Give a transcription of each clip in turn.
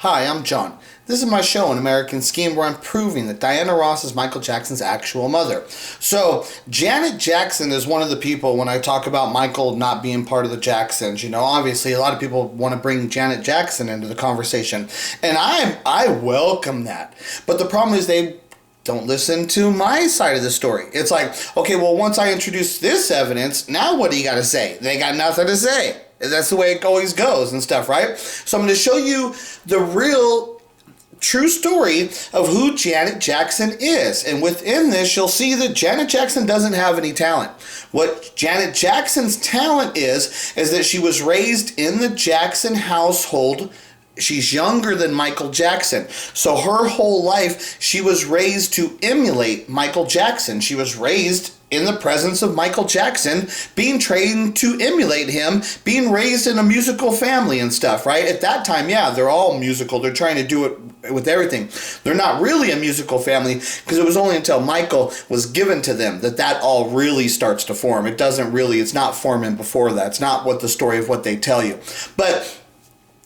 Hi, I'm John. This is my show, An American Scheme, where I'm proving that Diana Ross is Michael Jackson's actual mother. So, Janet Jackson is one of the people, when I talk about Michael not being part of the Jacksons, obviously a lot of people want to bring Janet Jackson into the conversation. And I welcome that. But the problem is they don't listen to my side of the story. It's like, okay, well, once I introduce this evidence, now what do you got to say? They got nothing to say. That's the way it always goes and stuff, right? So I'm going to show you the real, true story of who Janet Jackson is. And within this, you'll see that Janet Jackson doesn't have any talent. What Janet Jackson's talent is that she was raised in the Jackson household. She's younger than Michael Jackson. So her whole life, she was raised to emulate Michael Jackson. She was raised in the presence of Michael Jackson, being trained to emulate him, being raised in a musical family and stuff, right? At that time, yeah, they're all musical. They're trying to do it with everything. They're not really a musical family because it was only until Michael was given to them that all really starts to form. It's not forming before that. It's not what the story of what they tell you. But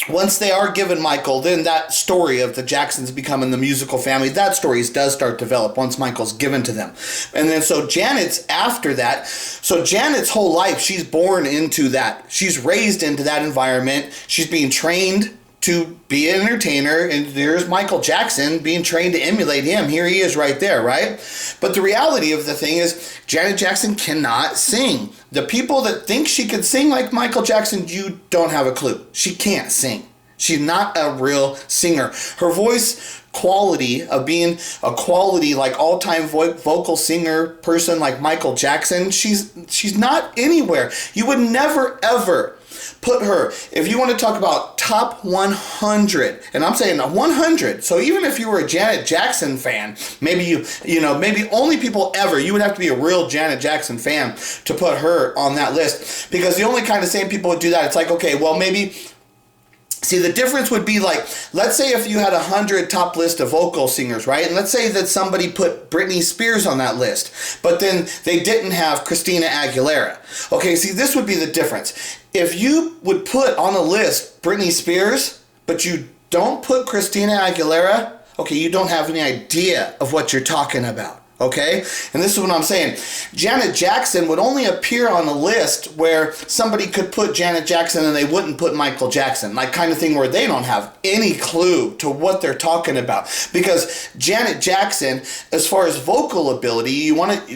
once they are given Michael, then that story of the Jacksons becoming the musical family, that story does start to develop once Michael's given to them. And then so Janet's after that. So Janet's whole life, she's born into that. She's raised into that environment. She's being trained to be an entertainer, and there's Michael Jackson being trained to emulate him. Here he is right there, right? But the reality of the thing is Janet Jackson cannot sing. The people that think she could sing like Michael Jackson, you don't have a clue. She can't sing. She's not a real singer. Her voice quality of being a quality like all-time vocal singer person like Michael Jackson, she's not anywhere. You would never ever put her, if you want to talk about top 100, and I'm saying 100, so even if you were a Janet Jackson fan, maybe maybe only people ever, you would have to be a real Janet Jackson fan to put her on that list, because the only kind of same people would do that. It's like, okay, well, maybe, see, the difference would be like, let's say if you had 100 top list of vocal singers, right? And let's say that somebody put Britney Spears on that list, but then they didn't have Christina Aguilera. Okay, see, this would be the difference. If you would put on a list Britney Spears, but you don't put Christina Aguilera, okay, you don't have any idea of what you're talking about. Okay? And this is what I'm saying. Janet Jackson would only appear on a list where somebody could put Janet Jackson and they wouldn't put Michael Jackson. Like kind of thing where they don't have any clue to what they're talking about. Because Janet Jackson, as far as vocal ability,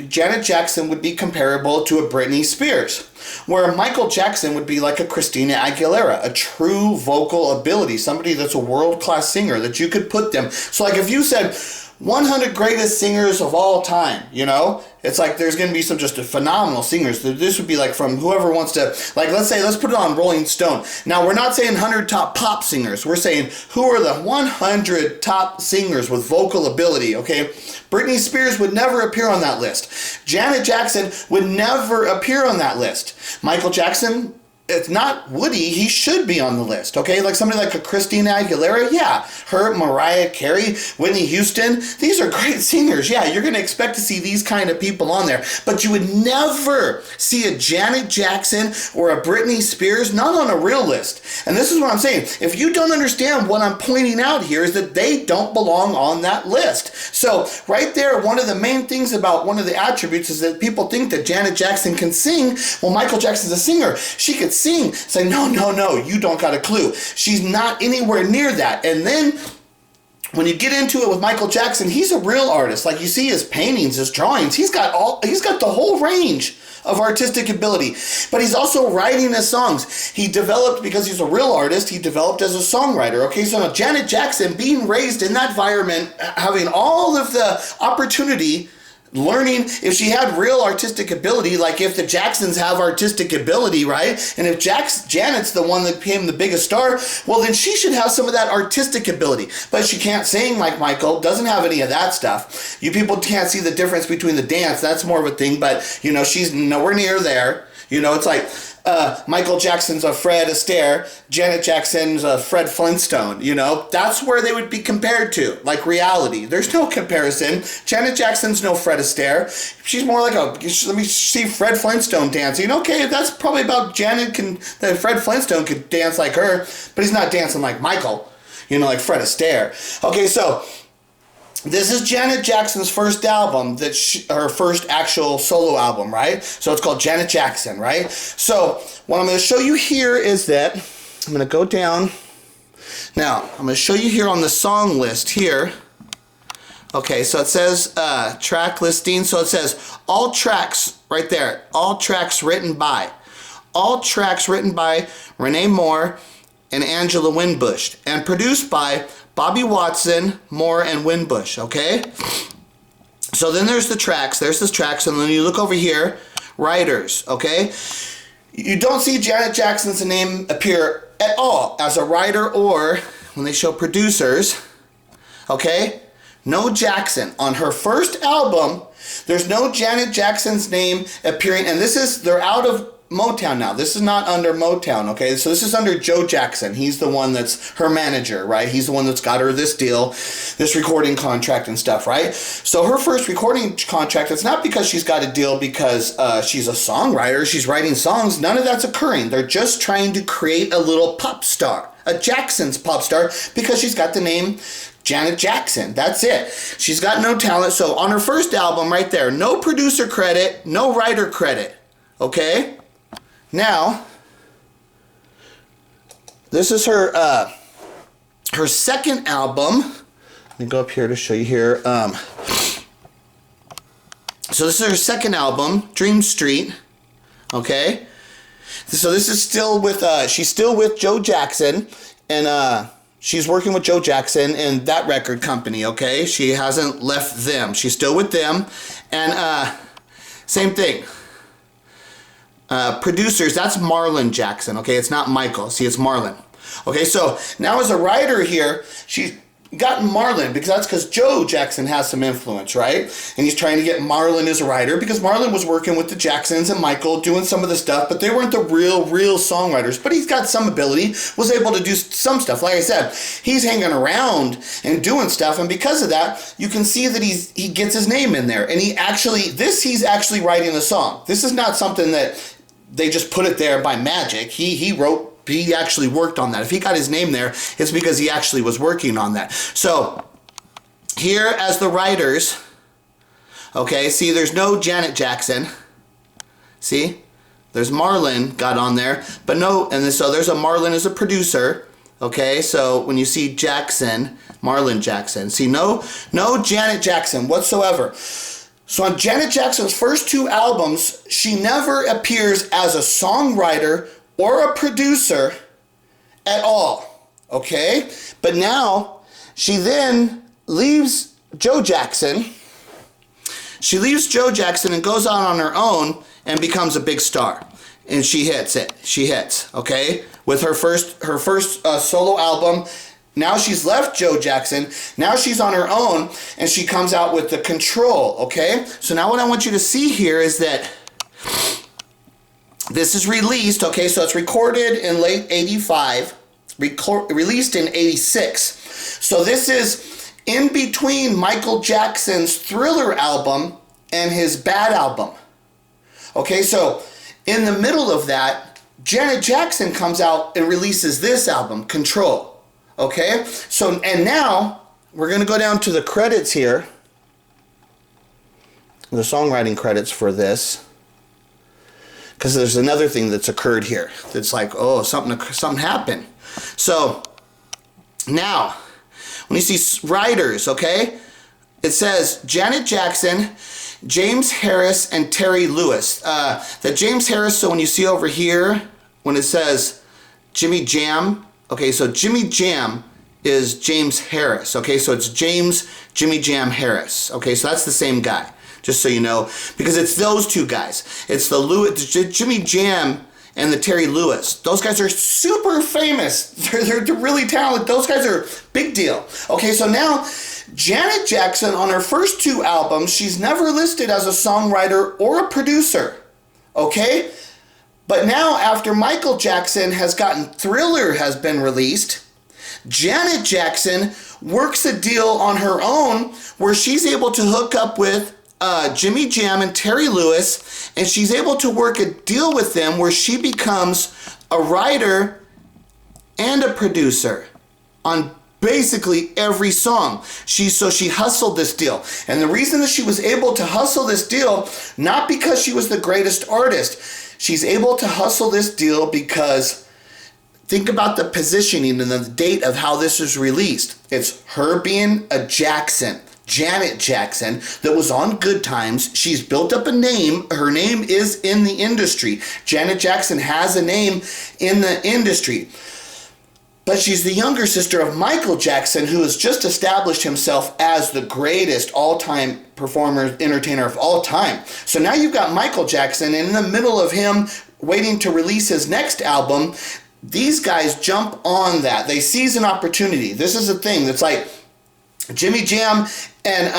Janet Jackson would be comparable to a Britney Spears. Where Michael Jackson would be like a Christina Aguilera, a true vocal ability, somebody that's a world-class singer that you could put them. So like if you said 100 greatest singers of all time, it's like there's going to be some just phenomenal singers. This would be like from whoever wants to, like let's put it on Rolling Stone. Now we're not saying 100 top pop singers. We're saying who are the 100 top singers with vocal ability, okay? Britney Spears would never appear on that list. Janet Jackson would never appear on that list. Michael Jackson, it's not Woody, he should be on the list, okay? Like somebody like a Christina Aguilera, yeah. Her, Mariah Carey, Whitney Houston, these are great singers. Yeah, you're going to expect to see these kind of people on there. But you would never see a Janet Jackson or a Britney Spears, not on a real list. And this is what I'm saying. If you don't understand what I'm pointing out here is that they don't belong on that list. So right there, one of the main things about one of the attributes is that people think that Janet Jackson can sing. Well, Michael Jackson's a singer. She could sing. Say, no, you don't got a clue. She's not anywhere near that. And then when you get into it with Michael Jackson, he's a real artist. Like you see his paintings, his drawings, he's got the whole range of artistic ability. But he's also writing his songs. He developed, because he's a real artist, he developed as a songwriter. Okay, so now Janet Jackson, being raised in that environment, having all of the opportunity, learning, if she had real artistic ability, like if the Jacksons have artistic ability, right? And if Janet's the one that became the biggest star, well, then she should have some of that artistic ability. But she can't sing like Michael, doesn't have any of that stuff. You people can't see the difference between the dance. That's more of a thing, but, she's nowhere near there. It's like Michael Jackson's a Fred Astaire, Janet Jackson's a Fred Flintstone, That's where they would be compared to, like reality. There's no comparison. Janet Jackson's no Fred Astaire. She's more like let me see Fred Flintstone dancing. Okay, that's probably about that Fred Flintstone could dance like her, but he's not dancing like Michael. You know, like Fred Astaire. Okay, so this is Janet Jackson's first album, her first actual solo album, right? So it's called Janet Jackson, right? So what I'm going to show you here is that I'm going to go down. Now, I'm going to show you here on the song list here. Okay, so it says track listing. So it says all tracks right there. All tracks written by. All tracks written by Renee Moore and Angela Winbush. And produced by Bobby Watson, Moore, and Winbush, okay? So then there's the tracks. There's the tracks. And then you look over here, writers, okay? You don't see Janet Jackson's name appear at all as a writer or when they show producers, okay? No Jackson. On her first album, there's no Janet Jackson's name appearing. And they're out of Motown now. This is not under Motown, okay? So this is under Joe Jackson. He's the one that's her manager, right? He's the one that's got her this deal, this recording contract and stuff, right? So her first recording contract, it's not because she's got a deal because she's a songwriter, she's writing songs. None of that's occurring. They're just trying to create a little pop star, a Jackson's pop star, because she's got the name Janet Jackson. That's it. She's got no talent. So on her first album right there, no producer credit, no writer credit, okay? Now, this is her second album. Let me go up here to show you here. So this is her second album, Dream Street. Okay. So this is still with she's still with Joe Jackson, and she's working with Joe Jackson and that record company. Okay, she hasn't left them. She's still with them, and same thing. Producers, that's Marlon Jackson, okay? It's not Michael. See, it's Marlon. Okay, so now as a writer here, she's gotten Marlon because Joe Jackson has some influence, right? And he's trying to get Marlon as a writer because Marlon was working with the Jacksons and Michael doing some of the stuff, but they weren't the real songwriters. But he's got some ability, was able to do some stuff. Like I said, he's hanging around and doing stuff, and because of that, you can see that he gets his name in there. And he's actually writing the song. This is not something that they just put it there by magic. He actually worked on that. If he got his name there, it's because he actually was working on that. So here as the writers, okay, see there's no Janet Jackson. See? There's Marlon got on there, but no, and so there's a Marlon as a producer. Okay, so when you see Jackson, Marlon Jackson, see no Janet Jackson whatsoever. So on Janet Jackson's first two albums, she never appears as a songwriter or a producer at all, okay? But now, she then leaves Joe Jackson. She leaves Joe Jackson and goes out on her own and becomes a big star. And she hits it. She hits, okay? With her first solo album. Now she's left Joe Jackson. Now she's on her own, and she comes out with the Control, okay? So now what I want you to see here is that this is released, okay? So it's recorded in late 85, released in 86. So this is in between Michael Jackson's Thriller album and his Bad album. Okay, so in the middle of that, Janet Jackson comes out and releases this album, Control. Okay, so, and now we're going to go down to the credits here, the songwriting credits for this, because there's another thing that's occurred here. That's like, oh, something happened. So now, when you see writers, okay, it says Janet Jackson, James Harris, and Terry Lewis. The James Harris, so when you see over here, when it says Jimmy Jam, okay, so Jimmy Jam is James Harris. Okay, so it's Jimmy Jam Harris. Okay, so that's the same guy, just so you know, because it's those two guys. It's the Jimmy Jam and the Terry Lewis. Those guys are super famous. They're really talented. Those guys are big deal. Okay, so now Janet Jackson, on her first two albums, she's never listed as a songwriter or a producer. Okay? But now, after Michael Jackson has gotten Thriller has been released, Janet Jackson works a deal on her own where she's able to hook up with Jimmy Jam and Terry Lewis, and she's able to work a deal with them where she becomes a writer and a producer on basically every song. She hustled this deal. And the reason that she was able to hustle this deal, not because she was the greatest artist. She's able to hustle this deal because think about the positioning and the date of how this was released. It's her being a Jackson, Janet Jackson, that was on Good Times. She's built up a name. Her name is in the industry. Janet Jackson has a name in the industry. But she's the younger sister of Michael Jackson, who has just established himself as the greatest all-time performer, entertainer of all time. So now you've got Michael Jackson, and in the middle of him waiting to release his next album, these guys jump on that. They seize an opportunity. This is a thing that's like Jimmy Jam and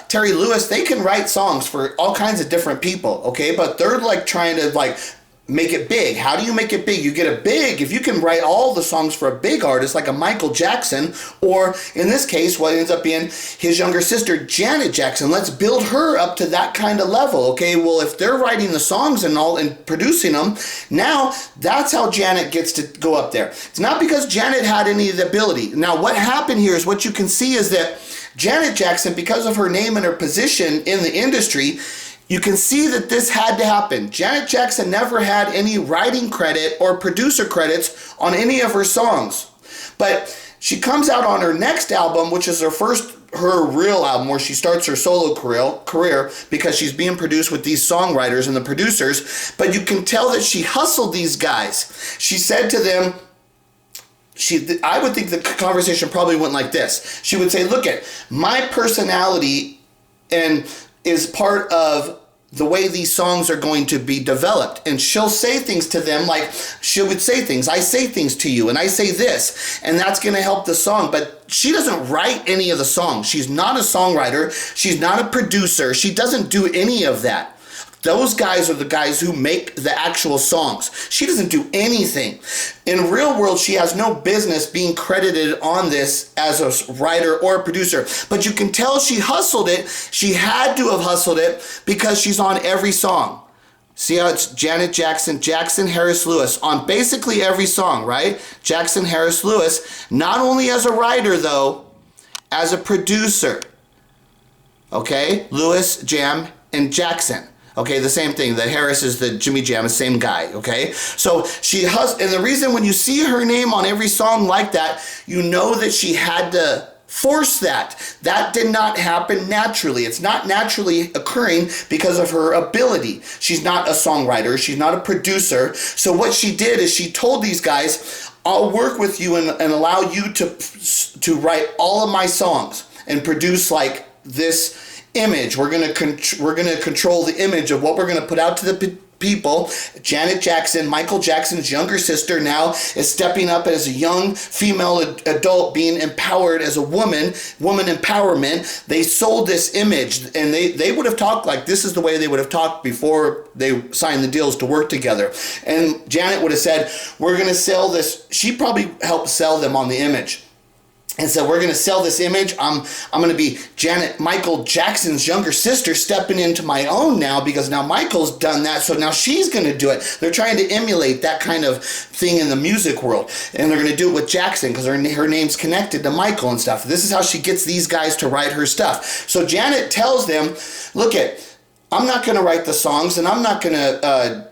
Terry Lewis, they can write songs for all kinds of different people, okay? But they're like trying to like make it big. How do you make it big? You get it big if you can write all the songs for a big artist like a Michael Jackson, or in this case, what ends up being his younger sister, Janet Jackson. Let's build her up to that kind of level, okay? Well, if they're writing the songs and all and producing them, now that's how Janet gets to go up there. It's not because Janet had any of the ability. Now, what happened here is what you can see is that Janet Jackson, because of her name and her position in the industry, you can see that this had to happen. Janet Jackson never had any writing credit or producer credits on any of her songs. But she comes out on her next album, which is her real album, where she starts her solo career because she's being produced with these songwriters and the producers. But you can tell that she hustled these guys. She said to them, I would think the conversation probably went like this. She would say, look, my personality and is part of the way these songs are going to be developed. And she'll say things to them like, she would say things, I say things to you and I say this, and that's going to help the song. But she doesn't write any of the songs. She's not a songwriter. She's not a producer. She doesn't do any of that. Those guys are the guys who make the actual songs. She doesn't do anything. In real world, she has no business being credited on this as a writer or a producer. But you can tell she hustled it. She had to have hustled it because she's on every song. See how it's Janet Jackson, Jackson Harris Lewis on basically every song, right? Jackson Harris Lewis, not only as a writer though, as a producer. Okay? Lewis, Jam, and Jackson. Okay, the same thing. The Harris is the Jimmy Jam, the same guy, okay? So she and the reason when you see her name on every song like that, you know that she had to force that. That did not happen naturally. It's not naturally occurring because of her ability. She's not a songwriter. She's not a producer. So what she did is she told these guys, I'll work with you and allow you to write all of my songs and produce like this image. We're gonna control the image of what we're gonna put out to the people. Janet Jackson, Michael Jackson's younger sister, now is stepping up as a young female adult, being empowered as a woman empowerment. They sold this image, and they would have talked like this is the way they would have talked before they signed the deals to work together. And Janet would have said, we're gonna sell this. She probably helped sell them on the image. And so we're going to sell this image. I'm going to be Michael Jackson's younger sister stepping into my own now because now Michael's done that. So now she's going to do it. They're trying to emulate that kind of thing in the music world. And they're going to do it with Jackson because her name's connected to Michael and stuff. This is how she gets these guys to write her stuff. So Janet tells them, look I'm not going to write the songs and I'm not going to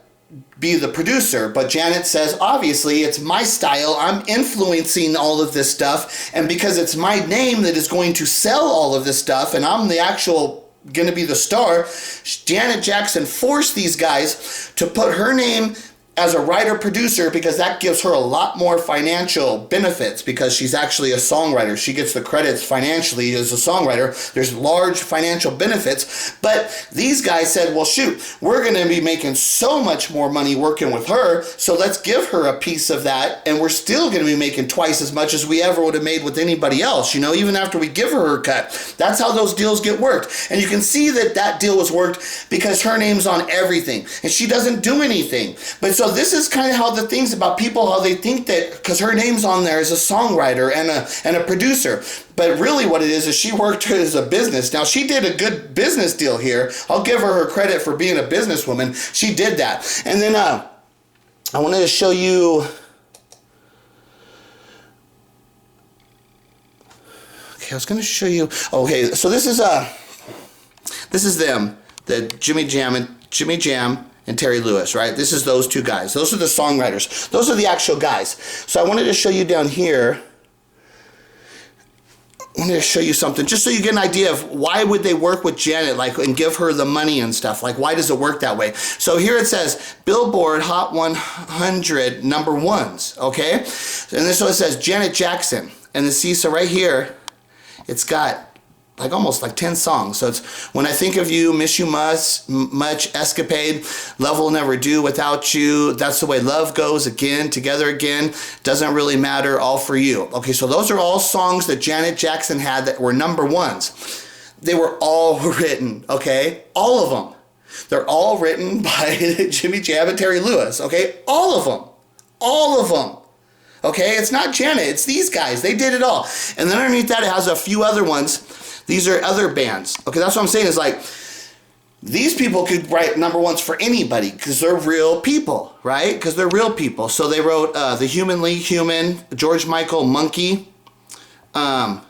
be the producer, but Janet says, obviously, it's my style. I'm influencing all of this stuff, and because it's my name that is going to sell all of this stuff, and I'm the actual going to be the star, Janet Jackson forced these guys to put her name as a writer-producer because that gives her a lot more financial benefits because she's actually a songwriter. She gets the credits financially as a songwriter. There's large financial benefits. But these guys said, well, shoot, we're going to be making so much more money working with her, so let's give her a piece of that, and we're still going to be making twice as much as we ever would have made with anybody else, even after we give her her cut. That's how those deals get worked. And you can see that deal was worked because her name's on everything, and she doesn't do anything. But so this is kind of how the things about people, how they think that because her name's on there as a songwriter and a producer. But really what it is she worked as a business. Now, she did a good business deal here. I'll give her credit for being a businesswoman. She did that. And then I wanted to show you Okay, I was going to show you. Okay, so this is them, the Jimmy Jam and Terry Lewis, right? This is those two guys. Those are the songwriters. Those are the actual guys. So I wanted to show you down here. I wanted to show you something just so you get an idea of why would they work with Janet, like, and give her the money and stuff. Like, why does it work that way? So here it says Billboard Hot 100 number ones, okay? And this one says Janet Jackson. And the see, so right here, it's got like almost like 10 songs. So it's When I Think of You, Miss You Much, Escapade, Love Will Never Do Without You, That's the Way Love Goes, Again, Together Again, Doesn't Really Matter, All for You. Okay, so those are all songs that Janet Jackson had that were number ones. They were all written, okay? All of them. They're all written by Jimmy Jam and Terry Lewis, okay? All of them. All of them. Okay, it's not Janet, it's these guys. They did it all. And then underneath that, it has a few other ones. These are other bands. Okay, that's what I'm saying is like, these people could write number ones for anybody because they're real people, right? Because they're real people. So they wrote The Human League Human, George Michael Monkey, Carl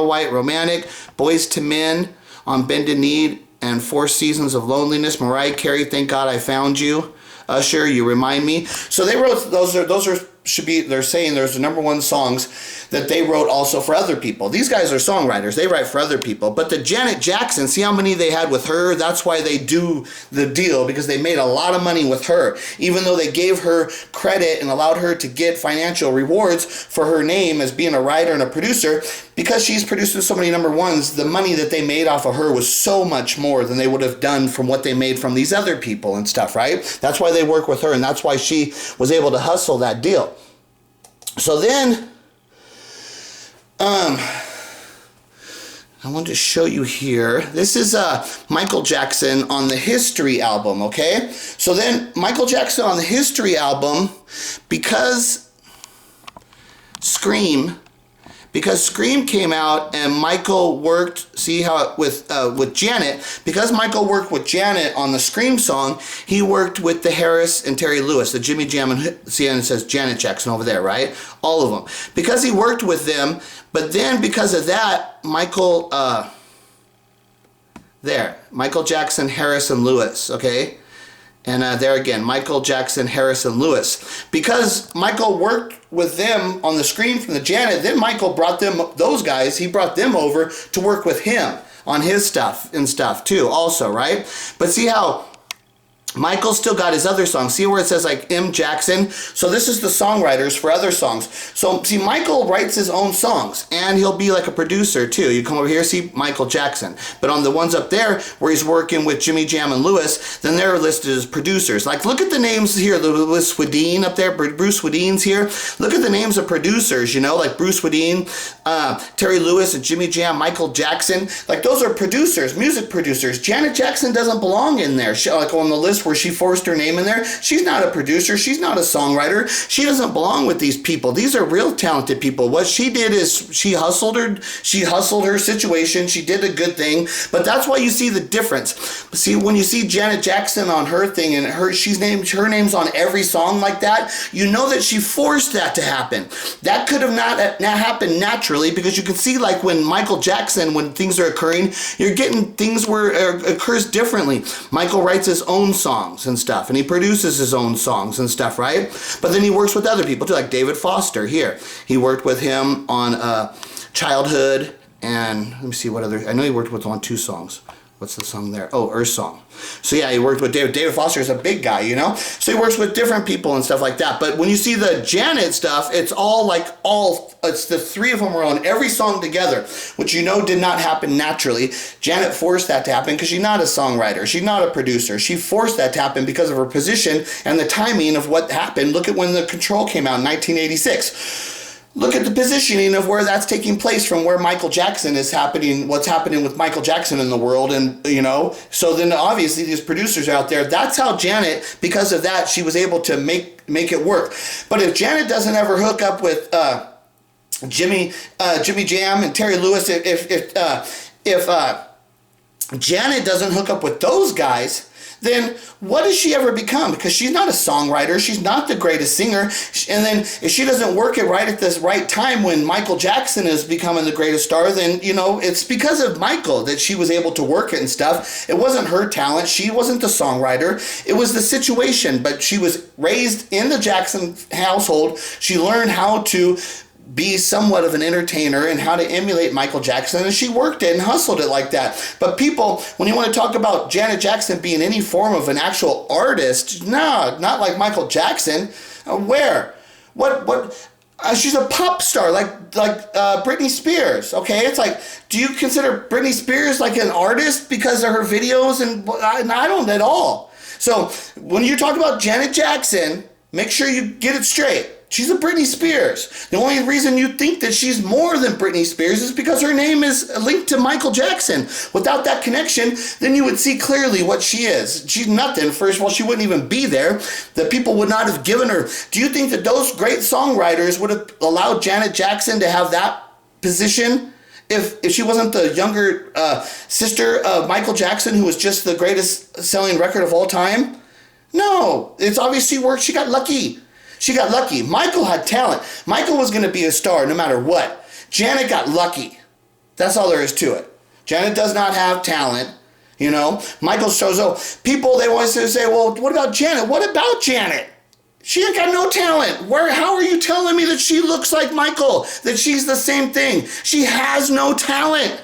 White Romantic, Boys to Men on Bended Knee, and 4 Seasons of Loneliness, Mariah Carey, Thank God I Found You, Usher, You Remind Me. So they wrote, they're saying there's the number one songs that they wrote also for other people. These guys are songwriters. They write for other people. But the Janet Jackson, see how many they had with her? That's why they do the deal, because they made a lot of money with her. Even though they gave her credit and allowed her to get financial rewards for her name as being a writer and a producer, because she's producing so many number ones, the money that they made off of her was so much more than they would have done from what they made from these other people and stuff, right? That's why they work with her, and that's why she was able to hustle that deal. So then, I want to show you here. This is Michael Jackson on the History album, okay? So then, Michael Jackson on the History album, because Scream came out and Michael worked, see how it, with Janet, because Michael worked with Janet on the Scream song, he worked with the Harris and Terry Lewis, the Jimmy Jam, and see, and it says Janet Jackson over there, right? All of them. Because he worked with them, but then because of that, Michael Jackson, Harris, and Lewis, okay? And there again, Michael Jackson, Harris, and Lewis. Because Michael worked with them on the Scream from the Janet, then Michael brought them, those guys, he brought them over to work with him on his stuff and stuff too also, right? But see how Michael still got his other songs. See where it says like M. Jackson? So this is the songwriters for other songs. So see, Michael writes his own songs and he'll be like a producer too. You come over here, see Michael Jackson. But on the ones up there where he's working with Jimmy Jam and Lewis, then they're listed as producers. Like look at the names here, Louis Swedeen up there, Bruce Swedeen's here. Look at the names of producers, you know, like Bruce Swedeen, Terry Lewis and Jimmy Jam, Michael Jackson. Like those are producers, music producers. Janet Jackson doesn't belong in there. She, like on the list where she forced her name in there. She's not a producer. She's not a songwriter. She doesn't belong with these people. These are real talented people. What she did is she hustled her situation. She did a good thing. But that's why you see the difference. See, when you see Janet Jackson on her thing and her name's on every song like that, you know that she forced that to happen. That could have not happened naturally, because you can see like when Michael Jackson, when things are occurring, you're getting things where it occurs differently. Michael writes his own songs and stuff, and he produces his own songs and stuff, right? But then he works with other people too, like David Foster here. He worked with him on Childhood, and let me see what other, I know he worked with him on 2 songs. What's the song there? Oh, Earth Song. So yeah, he worked with David. David Foster is a big guy, you know? So he works with different people and stuff like that. But when you see the Janet stuff, it's it's the 3 of them were on every song together, which you know did not happen naturally. Janet forced that to happen because she's not a songwriter. She's not a producer. She forced that to happen because of her position and the timing of what happened. Look at when the Control came out in 1986. Look at the positioning of where that's taking place from where Michael Jackson is happening, what's happening with Michael Jackson in the world, and, you know, so then obviously these producers out there, that's how Janet, because of that, she was able to make it work. But if Janet doesn't ever hook up with Jimmy Jam and Terry Lewis, if Janet doesn't hook up with those guys, then what does she ever become? Because she's not a songwriter. She's not the greatest singer. And then if she doesn't work it right at this right time when Michael Jackson is becoming the greatest star, then, it's because of Michael that she was able to work it and stuff. It wasn't her talent. She wasn't the songwriter. It was the situation. But she was raised in the Jackson household. She learned how to be somewhat of an entertainer and how to emulate Michael Jackson, and she worked it and hustled it like that. But people, when you want to talk about Janet Jackson being any form of an actual artist, no, not like Michael Jackson. Where? What? She's a pop star, like Britney Spears. Okay, it's like, do you consider Britney Spears like an artist because of her videos? And I don't at all. So when you talk about Janet Jackson, make sure you get it straight. She's a Britney Spears. The only reason you think that she's more than Britney Spears is because her name is linked to Michael Jackson. Without that connection, then you would see clearly what she is. She's nothing. First of all, she wouldn't even be there. The people would not have given her. Do you think that those great songwriters would have allowed Janet Jackson to have that position if she wasn't the younger sister of Michael Jackson, who was just the greatest selling record of all time? No. It's obvious she worked. She got lucky. She got lucky. Michael had talent. Michael was going to be a star no matter what. Janet got lucky. That's all there is to it. Janet does not have talent. Michael shows up. People, they always say, well, what about Janet? What about Janet? She ain't got no talent. How are you telling me that she looks like Michael? That she's the same thing? She has no talent.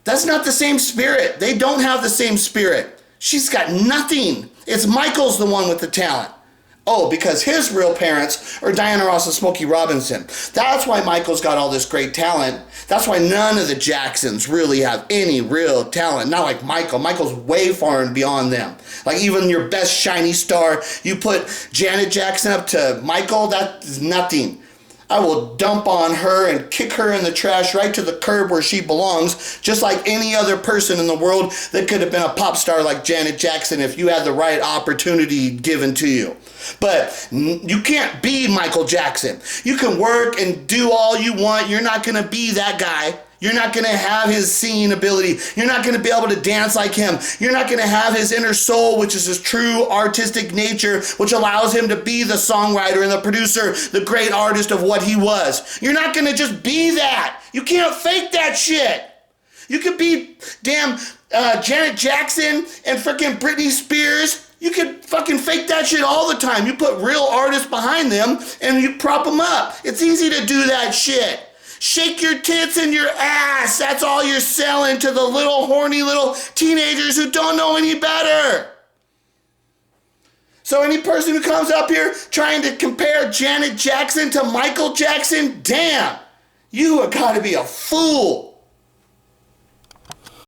That's not the same spirit. They don't have the same spirit. She's got nothing. It's Michael's the one with the talent. Oh, because his real parents are Diana Ross and Smokey Robinson. That's why Michael's got all this great talent. That's why none of the Jacksons really have any real talent. Not like Michael. Michael's way far and beyond them. Like even your best shiny star, you put Janet Jackson up to Michael, that is nothing. I will dump on her and kick her in the trash right to the curb where she belongs, just like any other person in the world that could have been a pop star like Janet Jackson if you had the right opportunity given to you. But you can't be Michael Jackson. You can work and do all you want. You're not going to be that guy. You're not going to have his singing ability. You're not going to be able to dance like him. You're not going to have his inner soul, which is his true artistic nature, which allows him to be the songwriter and the producer, the great artist of what he was. You're not going to just be that. You can't fake that shit. You could be damn Janet Jackson and freaking Britney Spears. You could fucking fake that shit all the time. You put real artists behind them and you prop them up. It's easy to do that shit. Shake your tits and your ass. That's all you're selling to the little horny little teenagers who don't know any better. So any person who comes up here trying to compare Janet Jackson to Michael Jackson, damn, you have got to be a fool.